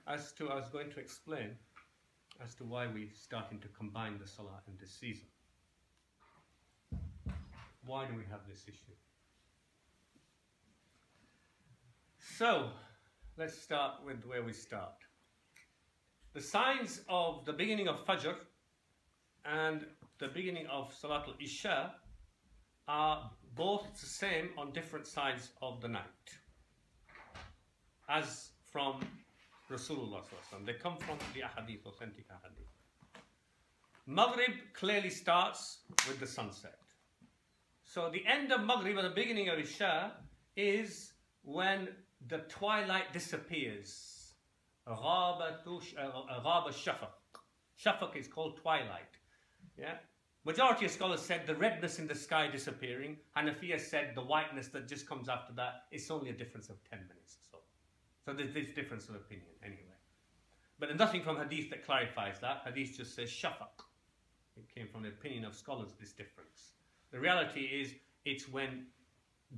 as to, I was going to explain as to why we're starting to combine the Salah in this season. Why do we have this issue? So, let's start with where we start. The signs of the beginning of Fajr and the beginning of Salatul Isha are both the same on different sides of the night, as from Rasulullah ﷺ. They come from the ahadith, authentic ahadith. Maghrib clearly starts with the sunset. So the end of Maghrib and the beginning of Isha is when the twilight disappears. Ghaba shafaq. Shafaq is called twilight. Yeah? Majority of scholars said the redness in the sky disappearing. Hanafiya said the whiteness that just comes after that, it's only a difference of 10 minutes or so. So there's this difference of opinion anyway. But there's nothing from hadith that clarifies that. Hadith just says shafaq. It came from the opinion of scholars, this difference. The reality is, it's when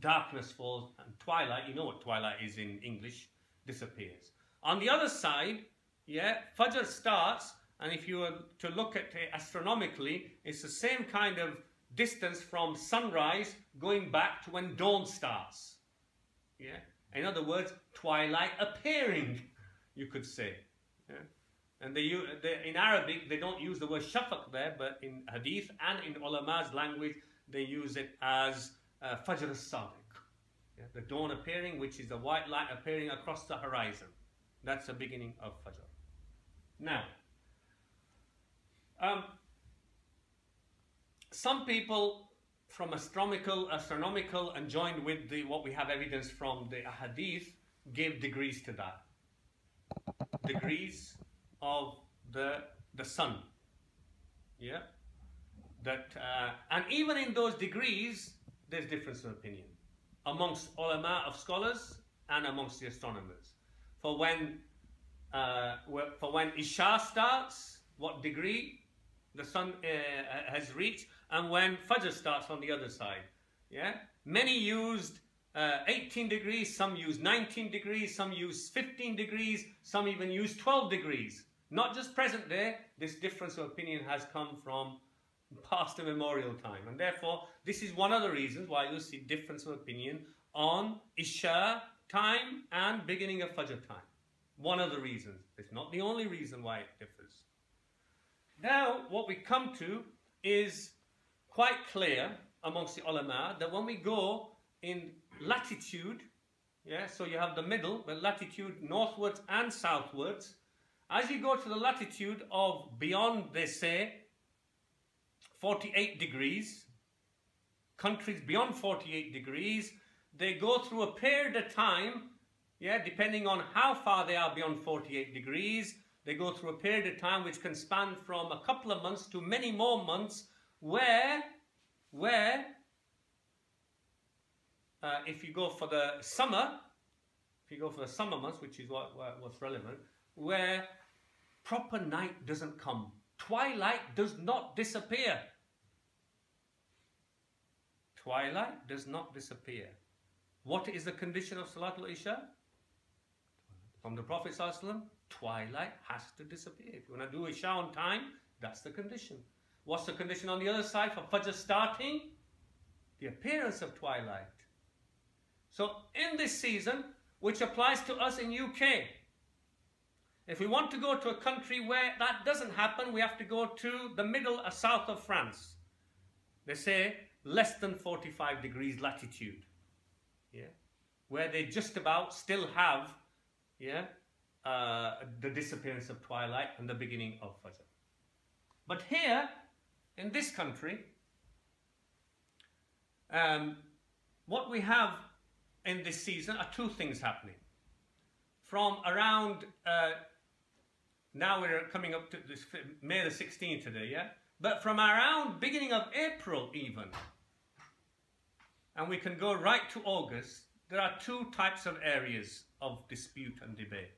darkness falls and twilight, you know what twilight is in English, disappears. On the other side, yeah, Fajr starts, and if you were to look at it astronomically, it's the same kind of distance from sunrise going back to when dawn starts. Yeah? In other words, twilight appearing, you could say. Yeah? And in Arabic, they don't use the word shafaq there, but in hadith and in ulama's language, they use it as Fajr al-Sadiq. Yeah? The dawn appearing, which is the white light appearing across the horizon. That's the beginning of Fajr. Now, some people from astronomical and joined with what we have evidence from the ahadith give degrees to that. Degrees of the sun. Yeah? And even in those degrees, there's difference of opinion amongst ulama of scholars and amongst the astronomers. For when Isha starts, what degree the sun has reached, and when Fajr starts on the other side. Yeah? Many used 18 degrees, some used 19 degrees, some used 15 degrees, some even used 12 degrees. Not just present day, this difference of opinion has come from past immemorial time. And therefore, this is one of the reasons why you see difference of opinion on Isha time and beginning of Fajr time. One of the reasons. It's not the only reason why it differs. Now, what we come to is quite clear amongst the ulama that when we go in latitude, yeah, so you have the middle, but latitude northwards and southwards, as you go to the latitude of beyond, they say, 48 degrees, countries beyond 48 degrees, they go through a period of time, yeah, depending on how far they are beyond 48 degrees, they go through a period of time which can span from a couple of months to many more months, where if you go for the summer, months, which is what's relevant, where proper night doesn't come. Twilight does not disappear. Twilight does not disappear. What is the condition of Salatul Isha? From the Prophet ﷺ, twilight has to disappear. If you want to do Isha on time, that's the condition. What's the condition on the other side for Fajr starting? The appearance of twilight. So in this season, which applies to us in UK, if we want to go to a country where that doesn't happen, we have to go to the middle or south of France. They say less than 45 degrees latitude. Yeah? Where they just about still have, yeah, the disappearance of twilight and the beginning of Fajr. But here, in this country, what we have in this season are two things happening. From around, now we're coming up to this May the 16th today, yeah? But from around beginning of April even, and we can go right to August, there are two types of areas of dispute and debate.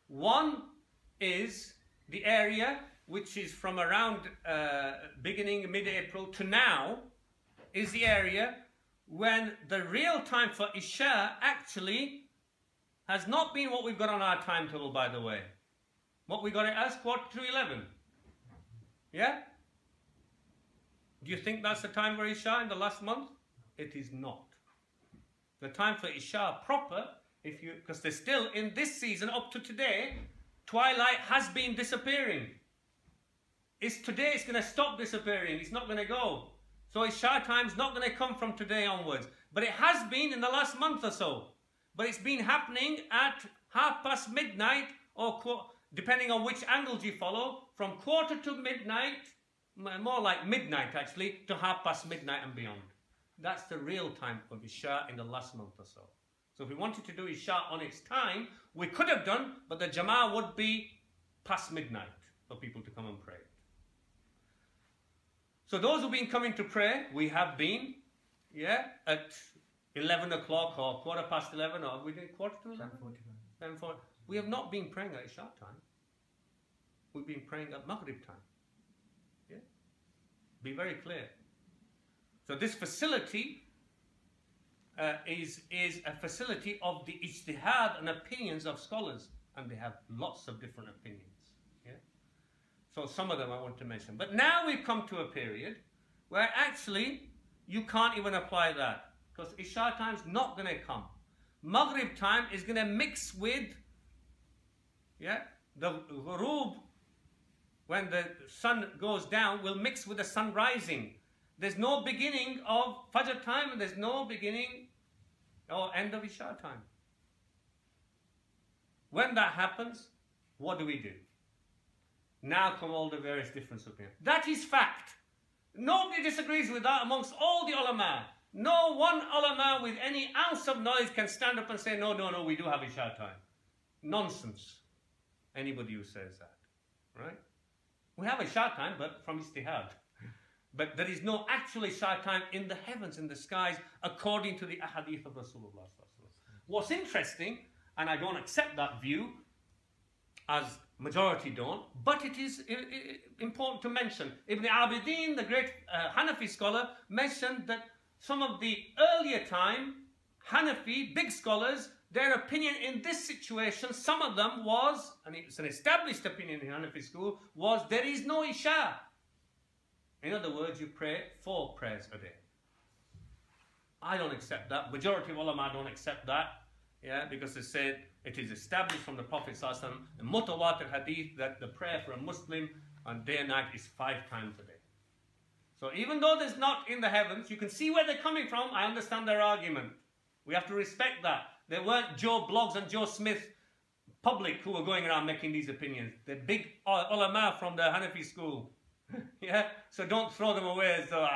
One is the area which is from around beginning mid-April to now, is the area when the real time for Isha actually has not been what we've got on our timetable, by the way. What we got it as, 11:45. Yeah? Do you think that's the time for Isha in the last month? It is not. The time for Isha proper, because they're still in this season up to today, twilight has been disappearing. Today it's going to stop disappearing. It's not going to go. So Isha time's not going to come from today onwards. But it has been in the last month or so. But it's been happening at midnight, or depending on which angles you follow, from quarter to midnight, more like midnight actually, to midnight and beyond. That's the real time of Isha in the last month or so. So if we wanted to do Isha on its time, we could have done, but the Jama'ah would be past midnight for people to come and pray. So those who've been coming to pray, we have been, yeah, at 11 o'clock or 11:15, or we did 11:45? 10:45. We have not been praying at Isha time. We've been praying at Maghrib time. Yeah? Be very clear. So this facility is a facility of the ijtihad and opinions of scholars, and they have lots of different opinions. Yeah? So some of them I want to mention. But now we've come to a period where actually you can't even apply that, because Isha time's not going to come. Maghrib time is going to mix with, yeah, the ghurub, when the sun goes down, will mix with the sun rising. There's no beginning of Fajr time, and there's no beginning or end of Isha time. When that happens, what do we do? Now come all the various different opinions. That is fact. Nobody disagrees with that amongst all the ulama. No one ulama with any ounce of knowledge can stand up and say, no, we do have Isha time. Nonsense. Anybody who says that, right? We have Isha time, but from ijtihad. But there is no actual Isha time in the heavens, in the skies, according to the ahadith of Rasulullah. What's interesting, and I don't accept that view, as majority don't, but it is important to mention. Ibn Abidin, the great Hanafi scholar, mentioned that some of the earlier time Hanafi, big scholars, their opinion in this situation, some of them was, and it's an established opinion in Hanafi school, was there is no Isha. In other words, you pray 4 prayers a day. I don't accept that. Majority of ulama don't accept that. Yeah, because they said it is established from the Prophet ﷺ, a mutawatir hadith, that the prayer for a Muslim on day and night is 5 times a day. So even though there's not in the heavens, you can see where they're coming from. I understand their argument. We have to respect that. There weren't Joe Bloggs and Joe Smith public who were going around making these opinions. They're big ulama from the Hanafi school. Yeah, so don't throw them away as though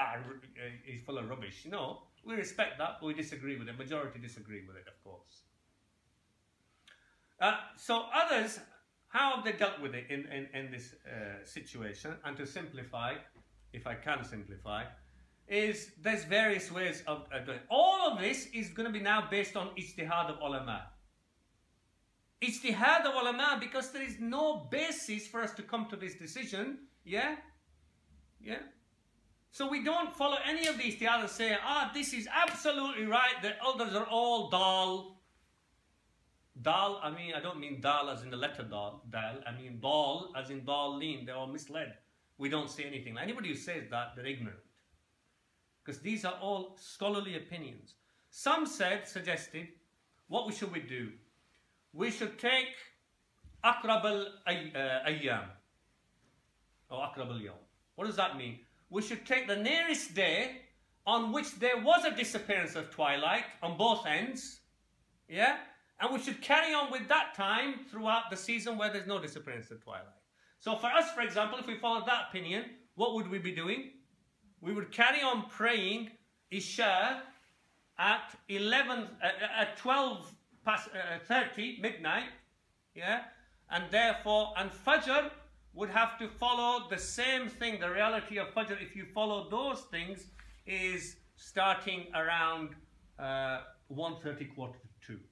he's full of rubbish. No, we respect that, but we disagree with it. Majority disagree with it, of course. So others, how have they dealt with it in this situation? And to simplify, if I can simplify, is there's various ways of doing it. All of this is going to be now based on ijtihad of ulama. Ijtihad of ulama, because there is no basis for us to come to this decision. Yeah? Yeah? So we don't follow any of these ijtihad and say, this is absolutely right, the others are all dal. Dal, I mean, I don't mean dal as in the letter dal, I mean dal as in dal-leen, they're all misled. We don't say anything. Anybody who says that, they're ignorant. Because these are all scholarly opinions. Some suggested, what should we do? We should take Aqrab al-Ayyam, or Aqrab al-Yawm. What does that mean? We should take the nearest day on which there was a disappearance of twilight on both ends, yeah? And we should carry on with that time throughout the season where there's no disappearance of twilight. So for us, for example, if we followed that opinion, what would we be doing? We would carry on praying Isha at 12:30 midnight, yeah? And therefore, and Fajr would have to follow the same thing. The reality of Fajr, if you follow those things, is starting around 1:30, 1:45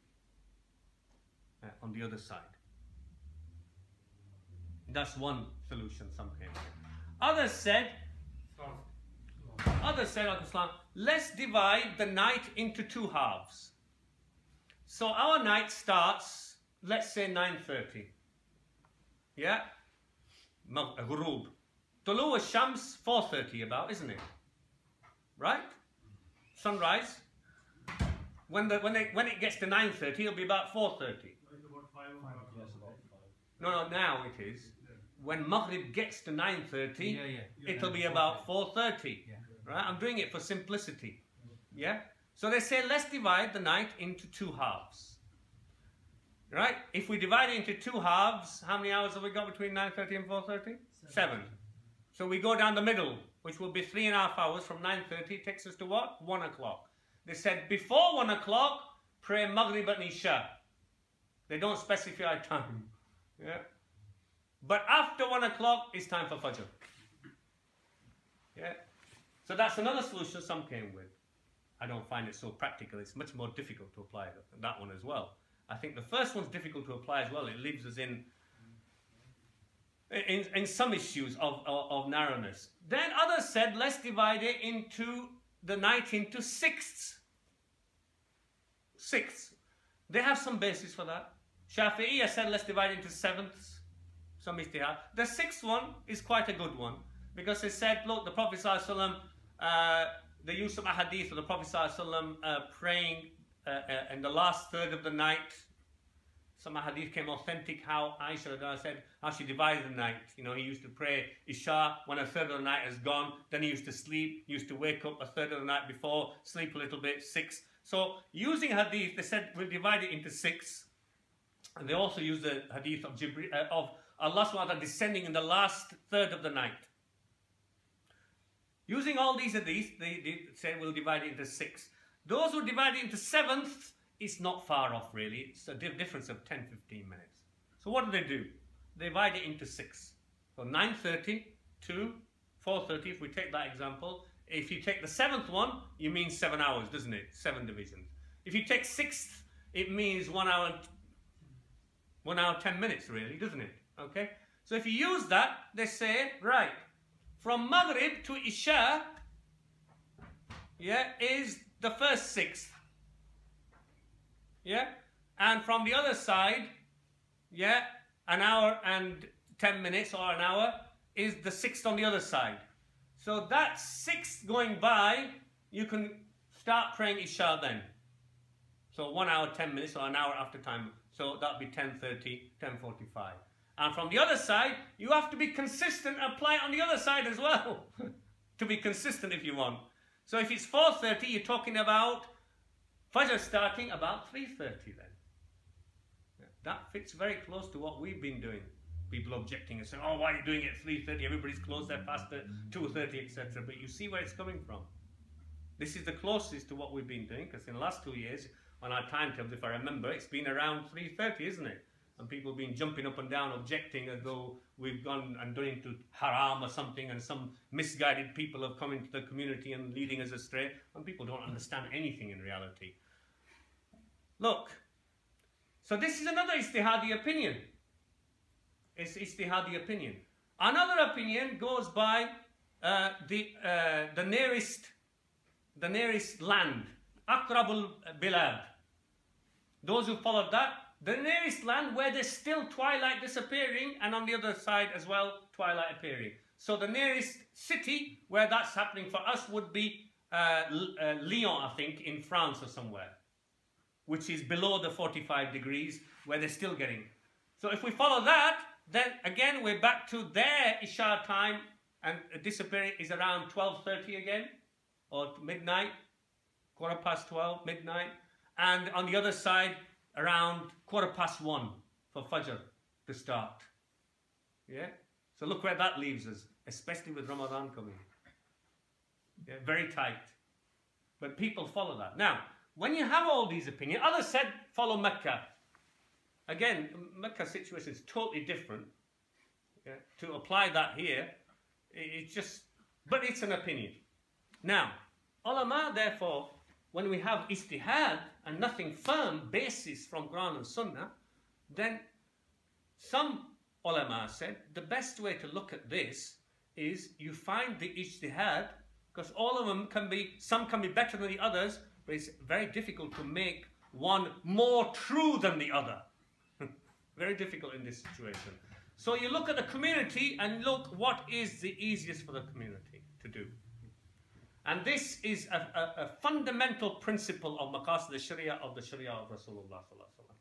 on the other side. That's one solution some came with. Others said, let's divide the night into 2 halves. So our night starts, let's say 9:30. Yeah? Ghurub. Tulu al-Shams, 4:30 about, isn't it? Right? Sunrise. When it gets to 9:30, it'll be about 4:30. No, now it is. When Maghrib gets to 9:30, it'll be about 4:30. Right? I'm doing it for simplicity. Yeah? So they say, let's divide the night into two halves. Right? If we divide it into two halves, how many hours have we got between 9:30 and 4:30? 7. So we go down the middle, which will be 3.5 hours from 9:30, takes us to what? 1 o'clock. They said before 1 o'clock, pray Maghrib and Isha. They don't specify time. Yeah? But after 1 o'clock, it's time for Fajr. Yeah? So that's another solution some came with. I don't find it so practical. It's much more difficult to apply that one as well. I think the first one's difficult to apply as well. It leaves us in some issues of narrowness. Then others said, let's divide it into the night into sixths. Sixths. They have some basis for that. Shafi'iyya said, let's divide it into sevenths. Some ijtihad. The sixth one is quite a good one, because it said, look, the Prophet ﷺ, the use of a hadith of the Prophet ﷺ praying in the last third of the night. Some hadith came authentic how Aisha said how she divided the night. You know, he used to pray Isha when a third of the night is gone. Then he used to sleep. He used to wake up a third of the night before, sleep a little bit, 6. So using hadith, they said we'll divide it into 6. And they also use the hadith of of Allah subhanahu wa ta'ala descending in the last third of the night. Using all these hadiths, they say we'll divide it into 6. Those who divide it into 7th, it's not far off really. It's a difference of 10-15 minutes. So what do? They divide it into 6. So 9:30 to 4:30, if we take that example. If you take the 7th one, you mean 7 hours, doesn't it? 7 divisions. If you take 6th, it means 1 hour, 1 hour 10 minutes really, doesn't it? Okay? So if you use that, they say, right, from Maghrib to Isha, yeah, is the first 6th. Yeah? And from the other side, yeah, 1 hour and 10 minutes or an hour is the 6th on the other side. So that 6th going by, you can start praying Isha then. So 1 hour, 10 minutes or an hour after time. So that'll be 10:30, 10:45. And from the other side, you have to be consistent and apply it on the other side as well. To be consistent if you want. So if it's 4:30, you're talking about Fajr starting about 3:30 then. That fits very close to what we've been doing. People objecting and saying, oh, why are you doing it at 3:30? Everybody's closed their fast at 2:30, etc. But you see where it's coming from. This is the closest to what we've been doing, because in the last 2 years, on our timetable, if I remember, it's been around 3:30, isn't it? And people have been jumping up and down, objecting as though we've gone and done into haram or something, and some misguided people have come into the community and leading us astray, and people don't understand anything in reality. Look, so this is another ijtihadi opinion. It's ijtihadi opinion. Another opinion goes by the nearest land, Aqrabul Bilad. Those who followed that, the nearest land where there's still twilight disappearing, and on the other side as well, twilight appearing. So the nearest city where that's happening for us would be Lyon, I think, in France or somewhere, which is below the 45 degrees, where they're still getting. So if we follow that, then again we're back to their Isha time, and disappearing is around 12:30 again, or midnight, 12:15, midnight. And on the other side, around 1:15 for Fajr to start. Yeah? So look where that leaves us, especially with Ramadan coming. Yeah, very tight. But people follow that. Now, when you have all these opinions, others said follow Mecca. Again, Mecca's situation is totally different. Yeah? To apply that here, it's just, but it's an opinion. Now, ulama, therefore, when we have ijtihad and nothing firm basis from Quran and Sunnah, then some ulama said the best way to look at this is you find the ijtihad, because all of them can be, some can be better than the others, but it's very difficult to make one more true than the other. Very difficult in this situation. So you look at the community and look what is the easiest for the community to do. And this is a fundamental principle of maqasid al-Sharia, of the Sharia of Rasulullah sallallahu alaihi wasallam.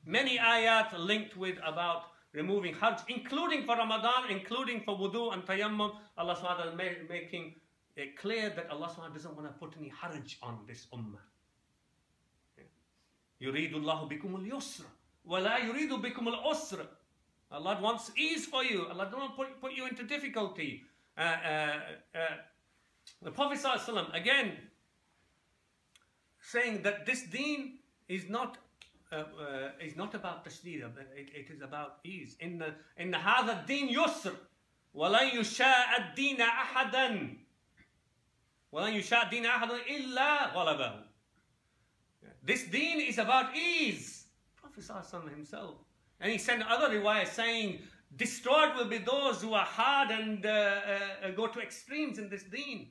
Many ayat linked with about removing hajj, including for Ramadan, including for wudu and tayammum. Allah subhanahu wa ta'ala making it clear that Allah subhanahu wa ta'ala doesn't want to put any haraj on this ummah. يُرِيدُ اللَّهُ بِكُمُ الْيُسْرَ وَلَا يُرِيدُ بِكُمُ الْعُسْرَ. Allah wants ease for you. Allah doesn't put you into difficulty. The Prophet ﷺ, again, saying that this deen is not about tashdeed, it is about ease. In هذا الدين يسر ولن يشاء الدين أحدا ولن يشاء الدين أحدا إلا غلبه. This deen is about ease. Prophet ﷺ himself. And he said other riwayahs saying, destroyed will be those who are hard and go to extremes in this deen.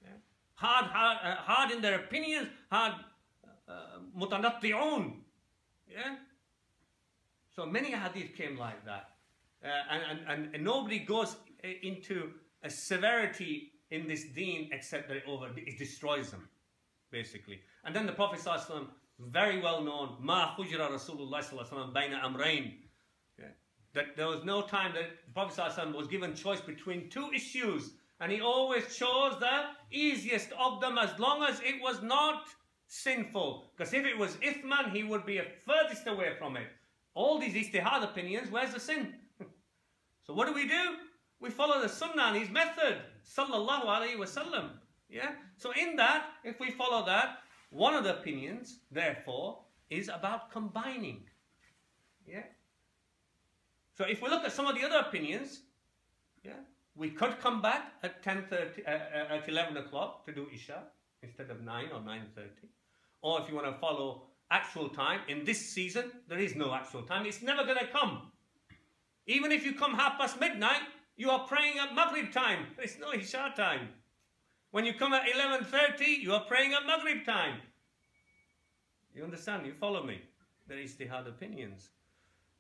Yeah? Hard in their opinions, hard mutanatti'un. Yeah? So many hadith came like that. And nobody goes into a severity in this deen except that it destroys them, basically. And then the Prophet ﷺ, very well known, Ma khujra Rasulullah sallallahu bayna amrayn. That there was no time that the Prophet ﷺ was given choice between two issues, and he always chose the easiest of them as long as it was not sinful. Because if it was ithman, he would be furthest away from it. All these ijtihad opinions, where's the sin? So what do? We follow the sunnah and his method, sallallahu alayhi wasallam. Yeah. So in that, if we follow that, one of the opinions, therefore, is about combining. Yeah. So if we look at some of the other opinions, yeah, we could come back at 10:30, at 11 o'clock to do Isha instead of 9 or 9:30. Or if you want to follow actual time, in this season, there is no actual time. It's never going to come. Even if you come midnight, you are praying at Maghrib time. There's no Isha time. When you come at 11:30, you are praying at Maghrib time. You understand? You follow me? There is ijtihad opinions.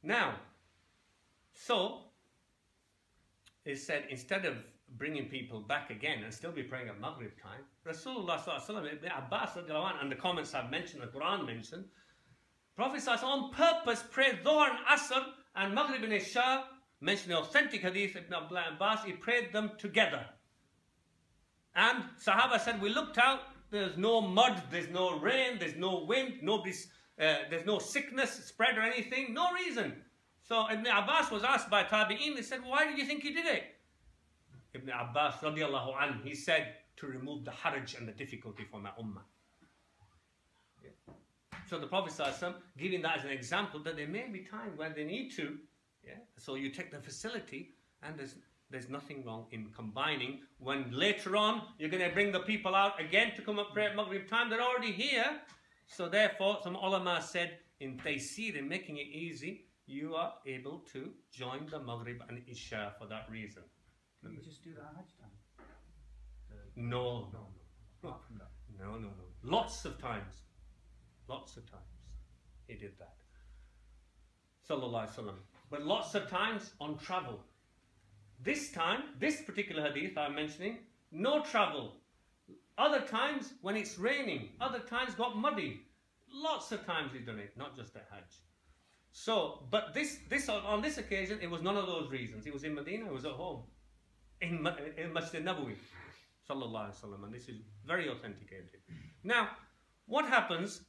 Now, so, it said, instead of bringing people back again and still be praying at Maghrib time, Rasulullah sallallahu alaihi wasallam, Ibn Abbas, and the comments I've mentioned, the Quran mentioned, Prophet sallallahu alaihi wasallam on purpose prayed Dhuhr and Asr and Maghrib and Isha, mentioned the authentic hadith Ibn Abbas, he prayed them together. And Sahaba said, we looked out, there's no mud, there's no rain, there's no wind, there's no sickness spread or anything, no reason. So Ibn Abbas was asked by Tabi'in, they said, why did you think he did it? Ibn Abbas radiallahu anhu, he said, to remove the haraj and the difficulty from my ummah. Yeah. So the Prophet ﷺ, giving that as an example, that there may be times when they need to, yeah. So you take the facility, and there's nothing wrong in combining. When later on, you're going to bring the people out again to come and pray at Maghrib time, they're already here. So therefore, some ulama said, in taysir, in making it easy, you are able to join the Maghrib and Isha for that reason. Can you just do that Hajj time? No. No. Lots of times he did that. Sallallahu Alaihi Wasallam. But lots of times on travel. This time, this particular hadith I'm mentioning, no travel. Other times when it's raining, other times got muddy. Lots of times he's done it, not just at Hajj. So, but on this occasion, it was none of those reasons. He was in Medina, he was at home. In Masjid Nabawi, sallallahu alaihi wasallam, and this is very authenticated. Now, what happens?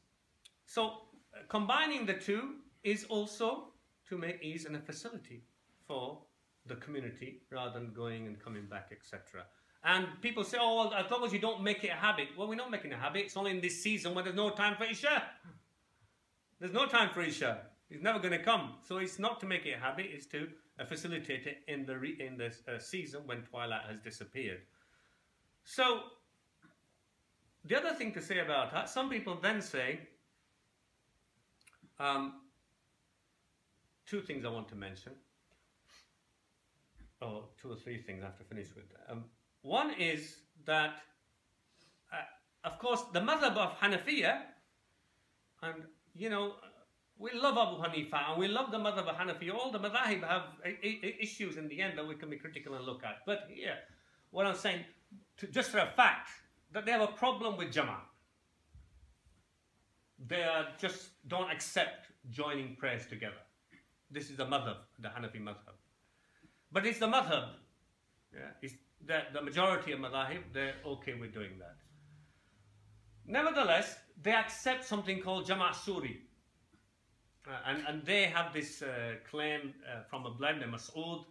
So, combining the two is also to make ease and a facility for the community rather than going and coming back, etc. And people say, oh, well, as long as you don't make it a habit. Well, we're not making a habit. It's only in this season when there's no time for Isha. There's no time for Isha. It's never going to come. So it's not to make it a habit, it's to facilitate it in the season when twilight has disappeared. So, the other thing to say about that, some people then say, two things I want to mention. Oh, two or three things I have to finish with. One is that, of course, the madhab of Hanafiya And, you know, we love Abu Hanifa and we love the madhab of Hanafi. All the madhahib have issues in the end that we can be critical and look at. But here, what I'm saying, just for a fact, that they have a problem with Jama'ah. They just don't accept joining prayers together. This is the madhab, the Hanafi madhab. But it's the madhab. Yeah, it's the majority of madhahib, they're okay with doing that. Nevertheless, they accept something called Jama'ah Suri. And they have this claim from Abdullah ibn Mas'ud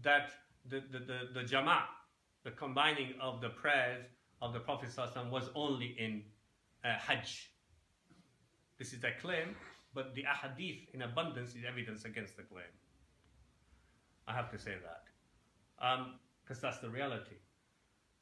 that the Jama'ah, the combining of the prayers of the Prophet ﷺ was only in Hajj. This is their claim, but the ahadith in abundance is evidence against the claim. I have to say that, because that's the reality.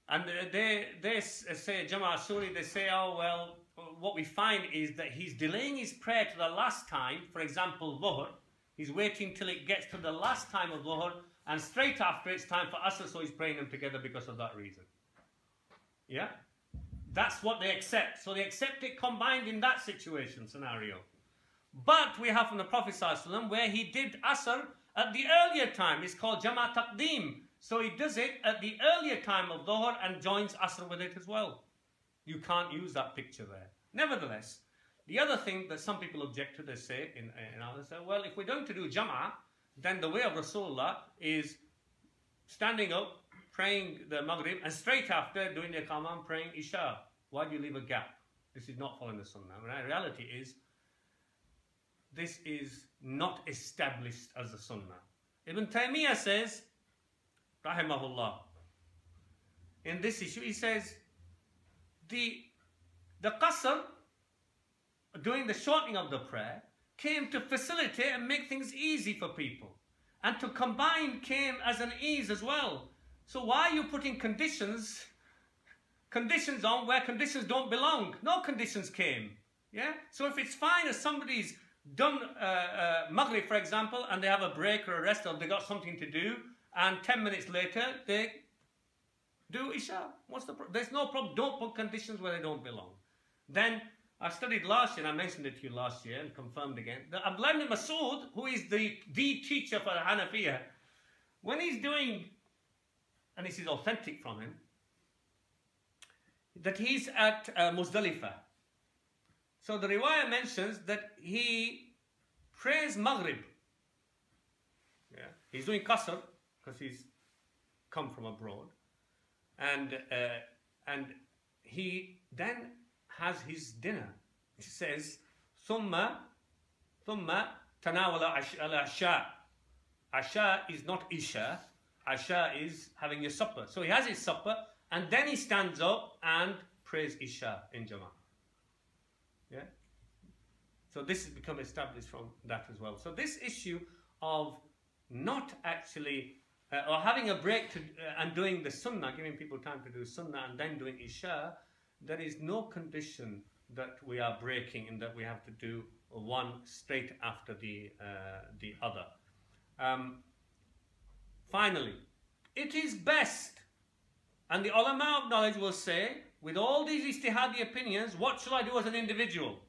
And they say, Jama'ah Suri, they say, oh, well, what we find is that he's delaying his prayer to the last time, for example, Dhuhr. He's waiting till it gets to the last time of Dhuhr, and straight after it's time for Asr, so he's praying them together because of that reason. Yeah? That's what they accept. So they accept it combined in that situation, scenario. But we have from the Prophet ﷺ where he did Asr at the earlier time. It's called Jama'ah Taqdeem. So he does it at the earlier time of Dhuhr and joins Asr with it as well. You can't use that picture there. Nevertheless, the other thing that some people object to, they say, in others, say, well, if we're going to do Jama'ah, then the way of Rasulullah is standing up, praying the Maghrib, and straight after doing the Iqamah and praying Isha. Why do you leave a gap? This is not following the Sunnah. The reality is, this is not established as the Sunnah. Ibn Taymiyyah says, Rahimahullah, in this issue, he says, the qasr, doing the shortening of the prayer, came to facilitate and make things easy for people. And to combine came as an ease as well. So why are you putting conditions on where conditions don't belong? No conditions came. Yeah? So if it's fine if somebody's done Maghrib, for example, and they have a break or a rest, or they got something to do, and 10 minutes later they do Isha. What's the problem? There's no problem. Don't put conditions where they don't belong. Then I studied last year, and I mentioned it to you last year and confirmed again. The Abdullah ibn Mas'ud, who is the teacher for the Hanafiya, when he's doing, and this is authentic from him, that he's at Muzdalifah. So the riwayah mentions that he prays Maghrib. Yeah. He's doing Qasr because he's come from abroad. And he then has his dinner. He says, ثُمَّ تَنَاوَلَ الْعَشَاء. Asha is not Isha. Asha is having your supper. So he has his supper, and then he stands up and prays Isha in Jama'ah. Yeah? So this has become established from that as well. So this issue of not actually, or having a break and doing the Sunnah, giving people time to do Sunnah and then doing Isha, there is no condition that we are breaking in that we have to do one straight after the other. Finally, it is best, and the ulama of knowledge will say, with all these ijtihadi opinions, what shall I do as an individual?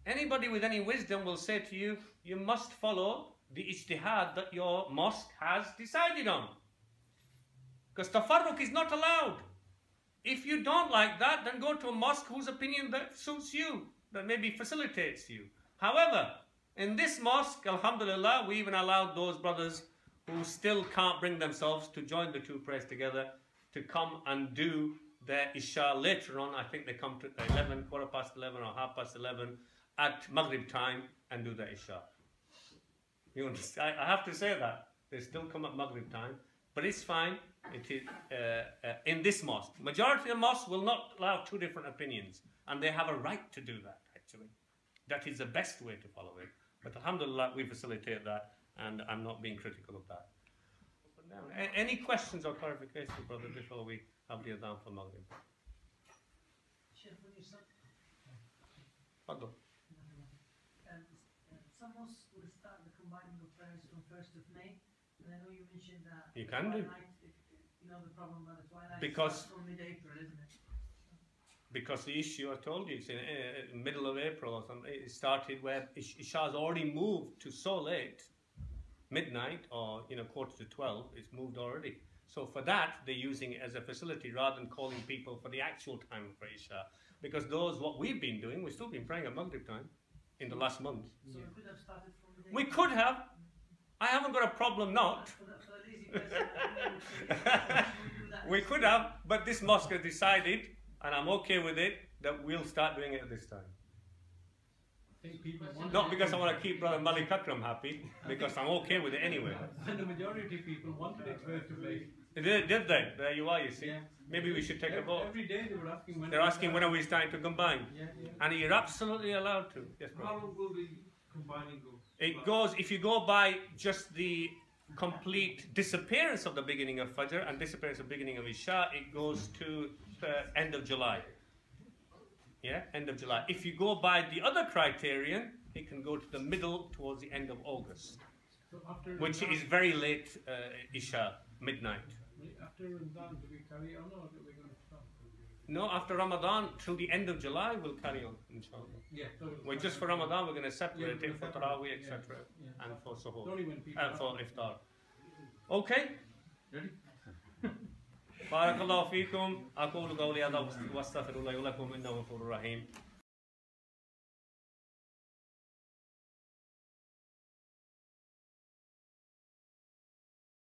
Anybody with any wisdom will say to you, you must follow the ijtihad that your mosque has decided on. Because tafarruq is not allowed. If you don't like that, then go to a mosque whose opinion that suits you, that maybe facilitates you. However, in this mosque, alhamdulillah, we even allowed those brothers who still can't bring themselves to join the two prayers together to come and do their Isha later on. I think they come to 11, quarter past 11 or half past 11 at Maghrib time and do their Isha. You understand? I have to say that. They still come at Maghrib time, but it's fine. It is in this mosque. Majority of mosques will not allow two different opinions, and they have a right to do that, actually. That is the best way to follow it. But alhamdulillah, we facilitate that, and I'm not being critical of that. Any questions or clarifications, brother, before we have the adhan for Maghrib? Some mosques will start the combining of prayers from 1st of May, and I know you mentioned that you can do. You know the problem about the twilight Because from mid-April, isn't it? Because the issue, I told you, it's in middle of April or something. It started where Isha's already moved to so late, midnight or 11:45. It's moved already. So for that, they're using it as a facility rather than calling people for the actual time for Isha. Because what we've been doing, we've still been praying at Maghrib time in the last month. So we could have started from the day. We could have. I haven't got a problem not. For the lazy person, we do that. We could have, but this mosque has decided, and I'm okay with it, that we'll start doing it at this time. I think people want Not because I want to keep Brother Malik Akram happy, because I'm okay with it anyway. and the majority of people wanted it first to play. Did they? There you are, you see. Yeah. Maybe we should take a vote. Every day they were asking when. They're asking when are we starting to combine. Yeah, yeah. And you're absolutely allowed to. Yes, bro. How long will the combining go? It goes, if you go by just the complete disappearance of the beginning of Fajr and disappearance of the beginning of Isha, it goes to the end of July. Yeah, end of July. If you go by the other criterion, it can go to the middle towards the end of August, So after which Ramadan, is very late Isha, midnight. after Ramadan, do we carry on or are we going to stop? No, after Ramadan, till the end of July, we'll carry on, inshallah. Yeah. So Well, just for Ramadan, we're going to separate Yeah, it for separate. Taraweeh, Yeah, etc. yeah. And for Suhoor. only when people And for ask. Iftar. Okay? Ready? بارك الله فيكم أقول قولي هذا وأستغفر الله لكم إنه غفور رحيم